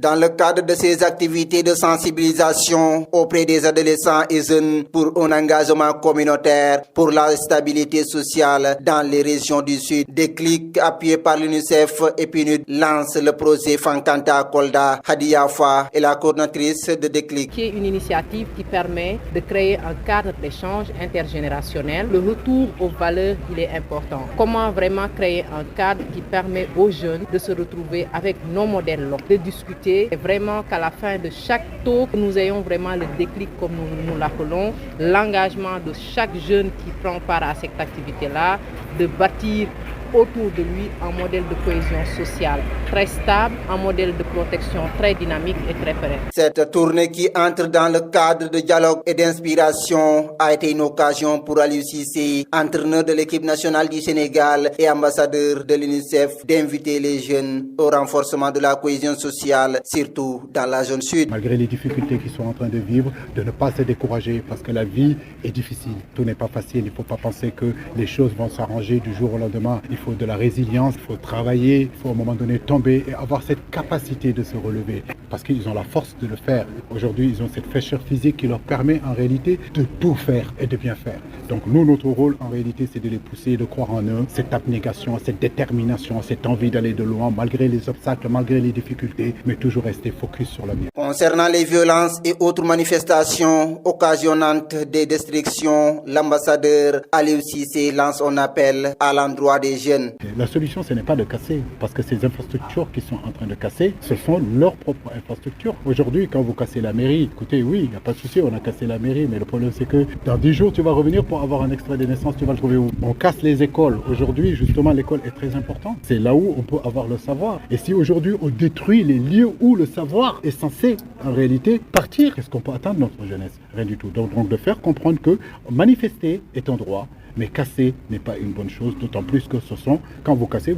Dans le cadre de ces activités de sensibilisation auprès des adolescents et jeunes pour un engagement communautaire pour la stabilité sociale dans les régions du Sud, Déclic, appuyé par l'UNICEF et PNUD, lance le projet Fankanta Kolda. Hadia Fa est la coordinatrice de Déclic. Qui est une initiative qui permet de créer un cadre d'échange intergénérationnel. Le retour aux valeurs, il est important. Comment vraiment créer un cadre qui permet aux jeunes de se retrouver avec nos modèles locaux, de discuter et vraiment qu'à la fin de chaque talk, nous ayons vraiment le déclic comme nous l'appelons, l'engagement de chaque jeune qui prend part à cette activité-là, de bâtir autour de lui un modèle de cohésion sociale très stable, un modèle de protection très dynamique et très pérenne. Cette tournée qui entre dans le cadre de dialogue et d'inspiration a été une occasion pour Aliou Cissé, entraîneur de l'équipe nationale du Sénégal et ambassadeur de l'UNICEF, d'inviter les jeunes au renforcement de la cohésion sociale, surtout dans la zone sud. Malgré les difficultés qu'ils sont en train de vivre, de ne pas se décourager parce que la vie est difficile. Tout n'est pas facile. Il ne faut pas penser que les choses vont s'arranger du jour au lendemain. Il faut de la résilience, il faut travailler, il faut à un moment donné tomber et avoir cette capacité de se relever parce qu'ils ont la force de le faire. Aujourd'hui, ils ont cette fraîcheur physique qui leur permet en réalité de tout faire et de bien faire. Donc nous, notre rôle en réalité, c'est de les pousser, de croire en eux, cette abnégation, cette détermination, cette envie d'aller de loin malgré les obstacles, malgré les difficultés, mais toujours rester focus sur l'avenir. Concernant les violences et autres manifestations occasionnantes des destructions, l'ambassadeur Aliou Cissé lance un appel à l'endroit des jeunes. La solution, ce n'est pas de casser, parce que ces infrastructures qui sont en train de casser, ce sont leurs propres infrastructures. Aujourd'hui, quand vous cassez la mairie, écoutez, oui, il n'y a pas de souci, on a cassé la mairie, mais le problème c'est que dans 10 jours, tu vas revenir pour avoir un extrait de naissance, tu vas le trouver où? On casse les écoles. Aujourd'hui, justement, l'école est très importante. C'est là où on peut avoir le savoir. Et si aujourd'hui, on détruit les lieux où le savoir est censé, en réalité, partir, qu'est-ce qu'on peut attendre de notre jeunesse? Rien du tout. Donc de faire comprendre que manifester est un droit, mais casser n'est pas une bonne chose, d'autant plus que ce sont, quand vous cassez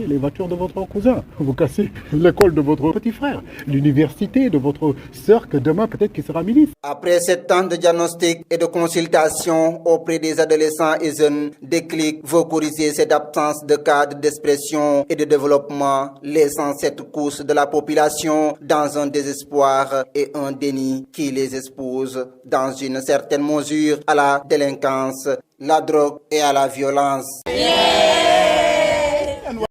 les voitures de votre cousin, vous cassez l'école de votre petit frère, l'université de votre sœur que demain peut-être qui sera ministre. Après 7 ans de diagnostic et de consultation auprès des adolescents et jeunes, Déclic veut corriger cette absence de cadre d'expression et de développement, laissant cette couche de la population dans un désespoir et un déni qui les expose dans une certaine mesure à la délinquance, la drogue et à la violence. Yeah!